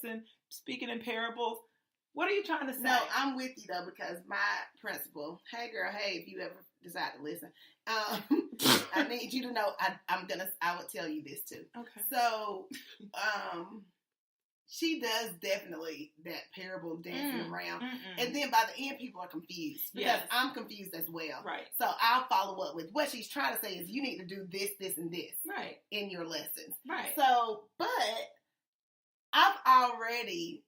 and speaking in parables. What are you trying to say? No, I'm with you though, because my principle, hey girl, hey, if you ever decide to listen, I need you to know I would tell you this too. Okay. So, she does definitely that parable dancing around. And then by the end, people are confused. Because I'm confused as well. Right. So I'll follow up with what she's trying to say is you need to do this, this, and this. Right. In your lessons. Right. So, but I've already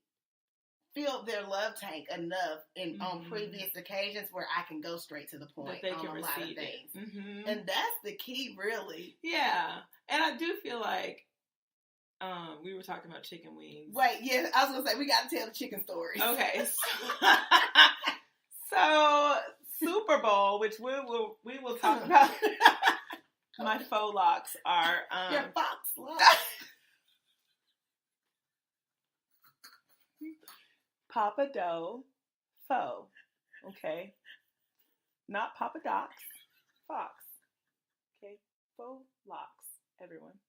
filled their love tank enough on previous occasions where I can go straight to the point on a lot of things. Mm-hmm. And that's the key, really. Yeah. And I do feel like we were talking about chicken wings. Wait, yeah, I was going to say, we got to tell the chicken stories. Okay. So, Super Bowl, which we will talk about. My faux locks are... Your fox locks. Papa Doe faux. Okay. Not Papa Doc's. Fox. Okay. Faux locks, everyone.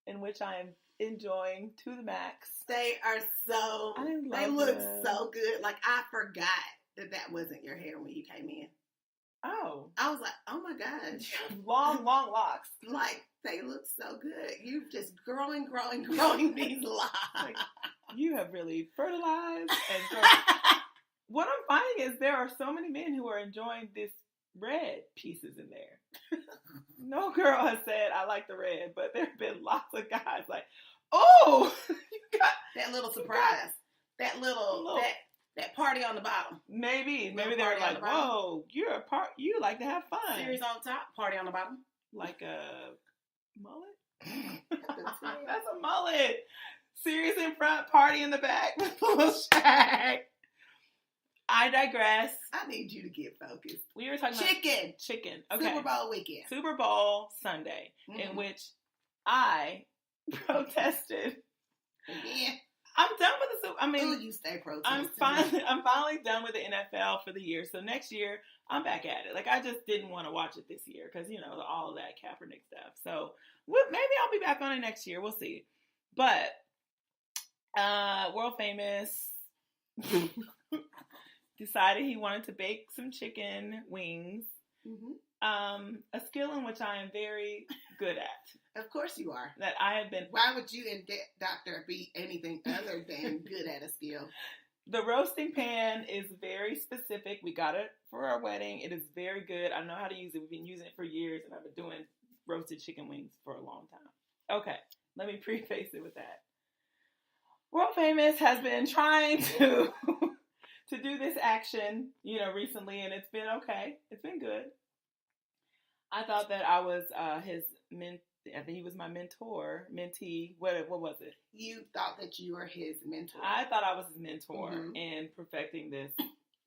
In which I am enjoying to the max. They are so... They look so good. Like, I forgot that wasn't your hair when you came in. Oh. I was like, oh my gosh. Long locks. Like, they look so good. You just growing these locks. Like, you have really fertilized and grown. What I'm finding is there are so many men who are enjoying this red pieces in there. No girl has said, I like the red, but there have been lots of guys like, oh, you got that little surprise. That little that party on the bottom. Maybe they were like, whoa, you like to have fun. Series on top, party on the bottom. Like a mullet? That's a mullet. Series in front, party in the back with a little shag. I digress. I need you to get focused. We were talking about chicken. Okay. Super Bowl weekend. Super Bowl Sunday, in which I protested. Yeah. I'm done with the Super. I mean, you stay protesting. I'm finally done with the NFL for the year. So next year, I'm back at it. Like, I just didn't want to watch it this year because, you know, all of that Kaepernick stuff. So maybe I'll be back on it next year. We'll see. But world famous decided he wanted to bake some chicken wings. A skill in which I am very good at. Of course you are. That I have been. Why would you and Doctor be anything other than good at a skill? The roasting pan is very specific. We got it for our wedding. It is very good. I know how to use it. We've been using it for years, and I've been doing roasted chicken wings for a long time. Okay, let me preface it with that. World Famous has been trying to do this action, you know, recently, and it's been okay. It's been good. I thought that I was I think he was my mentee. What was it? You thought that you were his mentor. I thought I was his mentor in perfecting this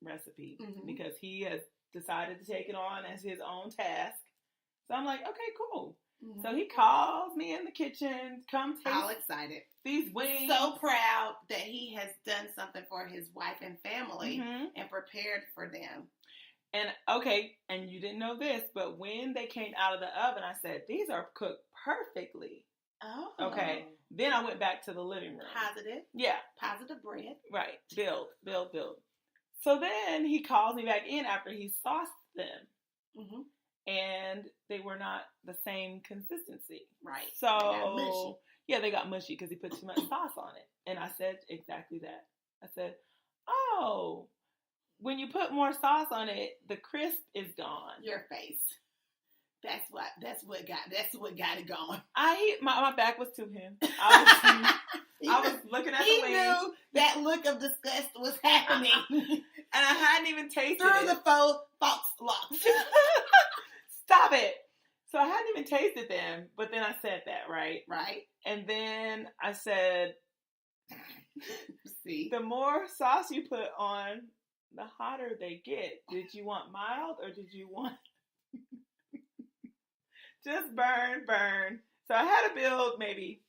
recipe because he has decided to take it on as his own task. So I'm like, okay, cool. So he calls me in the kitchen, come taste all excited. These wings. So proud that he has done something for his wife and family and prepared for them. And okay, and you didn't know this, but when they came out of the oven, I said, these are cooked perfectly. Oh. Okay. Then I went back to the living room. Positive. Yeah. Positive bread. Right. Build. So then he calls me back in after he sauced them. And they were not the same consistency. Right. So, they got mushy because he put too much sauce on it. And I said exactly that. I said, oh, when you put more sauce on it, the crisp is gone. Your face. That's what got it going. My back was to him. I was looking at the wings. He knew that look of disgust was happening. And I hadn't even tasted it. Through the fox locks. Stop it. So I hadn't even tasted them, but then I said that, right? Right. And then I said, see, the more sauce you put on, the hotter they get. Did you want mild or did you want just burn? So I had to build maybe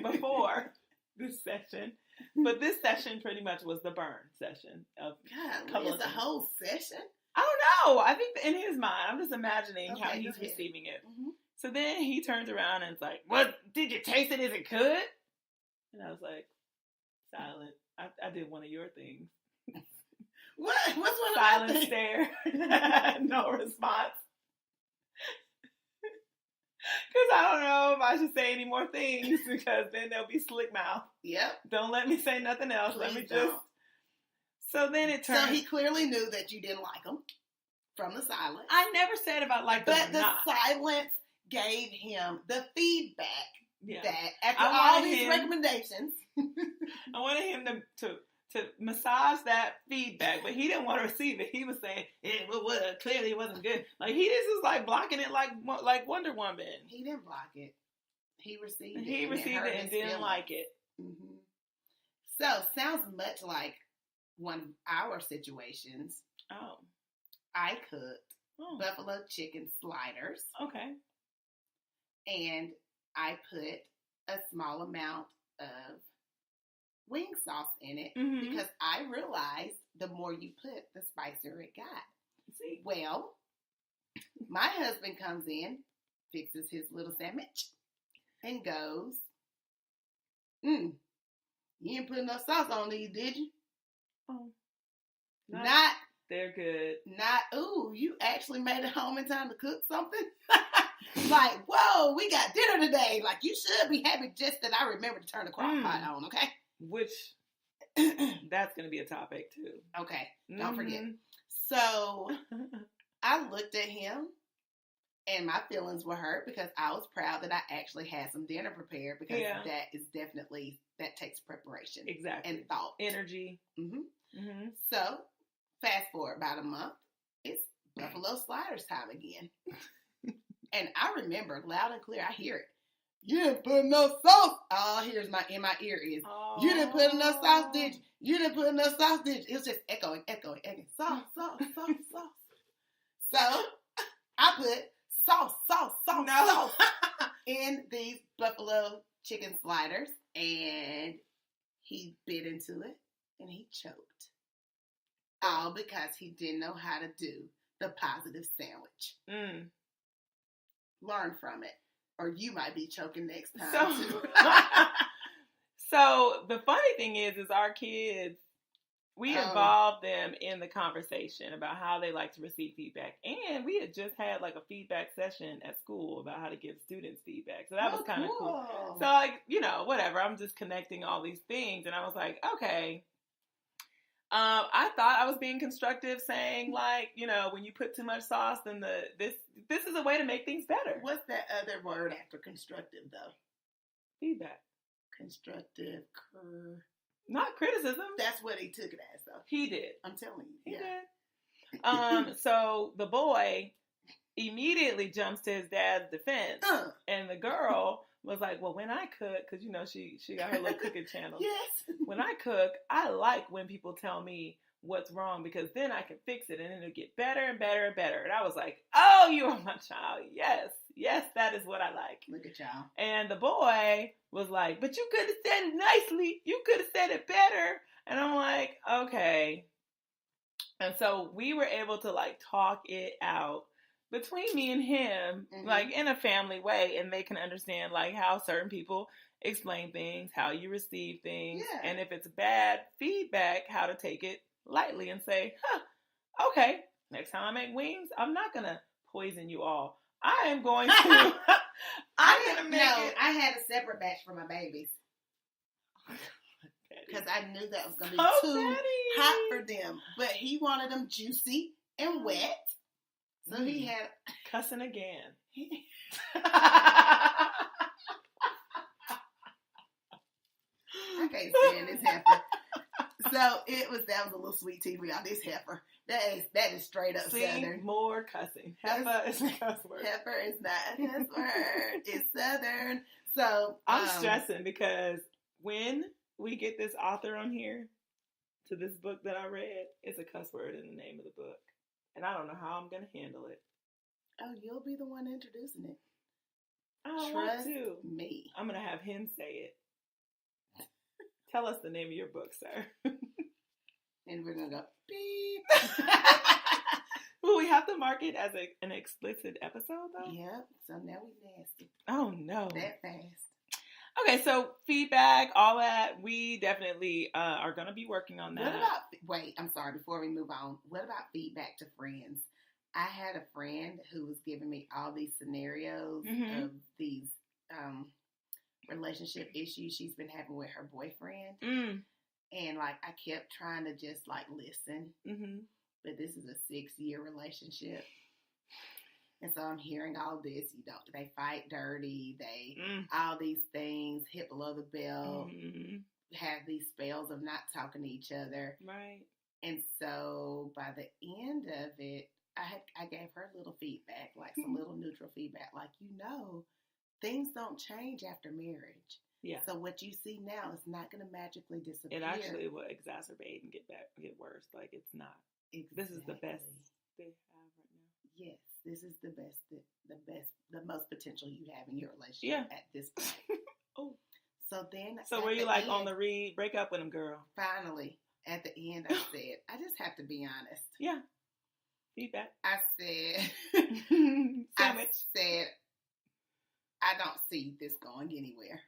before this session. But this session pretty much was the burn session of the whole session? I don't know. I think in his mind, I'm just imagining how he's receiving it. So then he turns around and is like, "What? Did you taste it? Is it good?" And I was like, silent. I did one of your things. What? What's one silent of my stare. No response. Because I don't know if I should say any more things because then they'll be slick mouth. Yep. Don't let me say nothing else. Please let me don't. just. So then it turned. So he clearly knew that you didn't like him from the silence. I never said if I liked him or not. But the silence gave him the feedback that after all all these recommendations. I wanted him to massage that feedback, but he didn't want to receive it. He was saying, clearly it wasn't good. Like, he just was like blocking it like Wonder Woman. He didn't block it. He received it. He received it and didn't like it. Mm-hmm. So, sounds much like one of our situations. Oh. I cooked buffalo chicken sliders. Okay. And I put a small amount of wing sauce in it because I realized the more you put, the spicier it got. See? Well, my husband comes in, fixes his little sandwich, and goes, you didn't put enough sauce on these, did you? Oh. Not. They're good. Ooh, you actually made it home in time to cook something? Like, whoa, we got dinner today. Like, you should be happy just that I remembered to turn the crock pot on, okay? Which, that's going to be a topic, too. Okay, don't forget. So, I looked at him, and my feelings were hurt because I was proud that I actually had some dinner prepared because that takes preparation. Exactly. And thought. Energy. So, fast forward about a month, it's buffalo sliders time again. And I remember loud and clear, I hear it. You didn't put enough sauce. All in my ear is, you didn't put enough sauce, did you? You didn't put enough sauce, did you? It was just echoing. Sauce. So, I put sauce in these buffalo chicken sliders. And he bit into it and he choked. All because he didn't know how to do the positive sandwich. Learn from it. Or you might be choking next time, too. So, the funny thing is our kids, we involved them in the conversation about how they like to receive feedback. And we had just had, like, a feedback session at school about how to give students feedback. So, that was kind of cool. So, like, whatever. I'm just connecting all these things. And I was like, okay. I thought I was being constructive, saying like, when you put too much sauce, then this is a way to make things better. What's that other word after constructive though? Feedback. Constructive. Not criticism. That's what he took it as though. He did. I'm telling you. He did. So the boy immediately jumps to his dad's defense, and the girl was like, well, when I cook, because, she got her little cooking channel. Yes. When I cook, I like when people tell me what's wrong because then I can fix it and then it'll get better and better and better. And I was like, oh, you are my child. Yes, that is what I like. Look at y'all. And the boy was like, but you could have said it nicely. You could have said it better. And I'm like, okay. And so we were able to like talk it out between me and him, like in a family way, and they can understand like how certain people explain things, how you receive things, and if it's bad feedback, how to take it lightly and say, okay, next time I make wings, I'm not gonna poison you all. I am going to. I'm gonna make it. I had a separate batch for my babies because I knew that was gonna be too hot for them. But he wanted them juicy and wet. So he had cussing again. I can't stand this heifer. So that was a little sweet tea for y'all. This heifer. That is straight up Southern. More cussing. Heifer is a cuss word. Heifer is not a cuss word. It's Southern. So I'm stressing because when we get this author on here to this book that I read, it's a cuss word in the name of the book. And I don't know how I'm going to handle it. Oh, you'll be the one introducing it. I don't want to. Me. I'm going to have him say it. Tell us the name of your book, sir. And we're going to go, beep. Will we have to mark it as an explicit episode, though? Yep. So now we nasty. Oh, no. That fast. Okay, so feedback, all that, we definitely are going to be working on that. What about, wait, I'm sorry, before we move on, what about feedback to friends? I had a friend who was giving me all these scenarios of these relationship issues she's been having with her boyfriend. And, like, I kept trying to just, like, listen. But this is a 6-year relationship. And so I'm hearing all this, they fight dirty, all these things, hit below the belt, have these spells of not talking to each other. Right. And so by the end of it, I gave her little feedback, like some little neutral feedback, like, things don't change after marriage. Yeah. So what you see now is not going to magically disappear. It actually will exacerbate and get worse. Like, it's not. Exactly. This is the best they have right now. Yes. This is the most potential you have in your relationship at this point. Oh. So then. So were you like on the read, break up with him, girl? Finally, at the end, I said, I just have to be honest. Yeah. Feedback. I said, Sandwich. I don't see this going anywhere.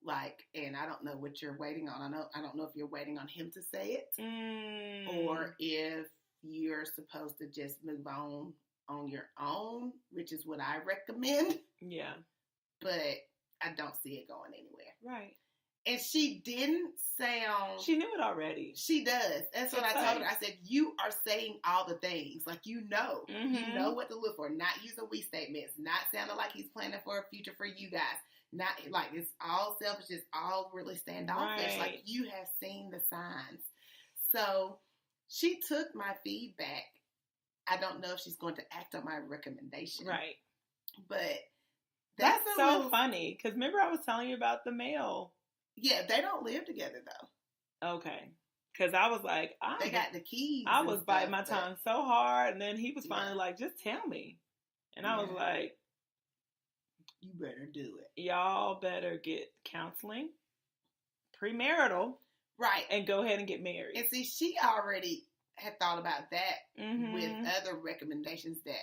Like, and I don't know what you're waiting on. I don't know if you're waiting on him to say it, or if you're supposed to just move on your own, which is what I recommend. Yeah. But I don't see it going anywhere. Right. And she didn't sound... She knew it already. She does. That's what I told her. I said, you are saying all the things. Like, you know. You know what to look for. Not using we statements. Not sounding like he's planning for a future for you guys. Not like it's all selfish. It's all really standoffish. Right. Like, you have seen the signs. So, she took my feedback. I don't know if she's going to act on my recommendation. Right. But... That's so funny. Because remember I was telling you about the male... Yeah, they don't live together, though. Okay. Because I was like... They got the keys. I was biting my tongue so hard, and then he was finally like, just tell me. And I was like... You better do it. Y'all better get counseling, premarital. Right. And go ahead and get married. And see, she already had thought about that with other recommendations that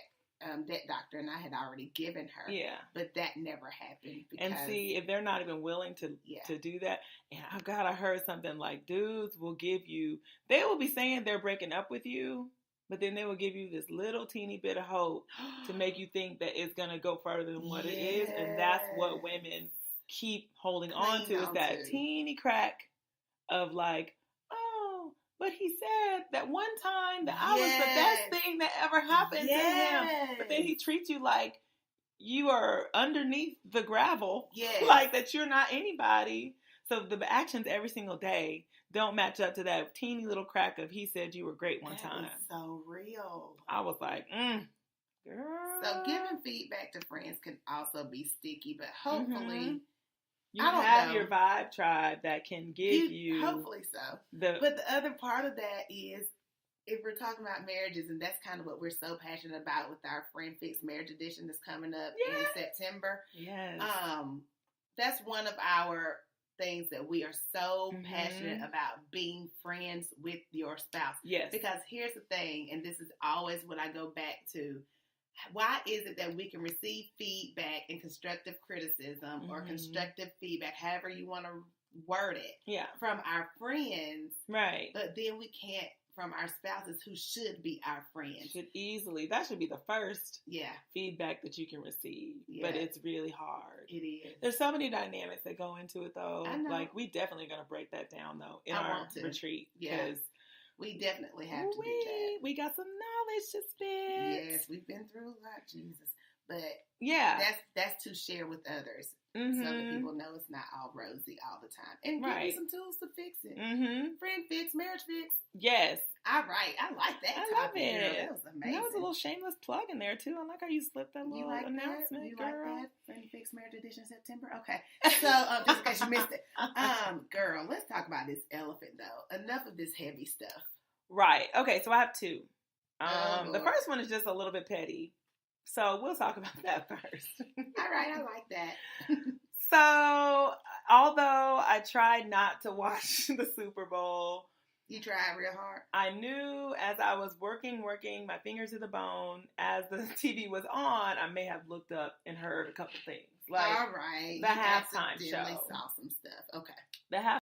that doctor and I had already given her. Yeah. But that never happened. Because, and see, if they're not even willing to do that, and oh God, I heard something like dudes will give you, they will be saying they're breaking up with you, but then they will give you this little teeny bit of hope to make you think that it's going to go further than what it is. And that's what women keep holding on to, is that teeny crack of like, but he said that one time that I was the best thing that ever happened to him. But then he treats you like you are underneath the gravel. Like that you're not anybody. So the actions every single day don't match up to that teeny little crack of he said you were great one time. Is so real. I was like, girl. So giving feedback to friends can also be sticky, but hopefully... You have your vibe tribe that can give you... Hopefully so. But the other part of that is, if we're talking about marriages, and that's kind of what we're so passionate about with our Friend Fix Marriage Edition that's coming up in September. Yes. That's one of our things that we are so passionate about, being friends with your spouse. Yes. Because here's the thing, and this is always what I go back to. Why is it that we can receive feedback and constructive criticism or constructive feedback, however you want to word it, from our friends, right? But then we can't from our spouses who should be our friends. That should be the first feedback that you can receive. Yeah. But it's really hard. It is. There's so many dynamics that go into it, though. I know. Like, we definitely going to break that down, though, in our retreat. Yeah. We definitely have to do that. We got some knowledge to spit. Yes, we've been through a lot, Jesus. But that's to share with others. So that people know it's not all rosy all the time. And give you some tools to fix it. Friend fix, marriage fix. Yes. All right. I like that. I love it. Girl. That was amazing. That was a little shameless plug in there, too. I like how you slipped that little announcement, You girl. like that? Friend Fix Marriage Edition September? Okay. So, just in case you missed it. Girl, let's talk about this elephant, though. Enough of this heavy stuff. Right. Okay, so I have two. The first one is just a little bit petty. So we'll talk about that first. All right, I like that. So, although I tried not to watch the Super Bowl. You tried real hard? I knew as I was working my fingers to the bone, as the TV was on, I may have looked up and heard a couple things. Like all right, the halftime show. Saw some stuff. Okay. The halftime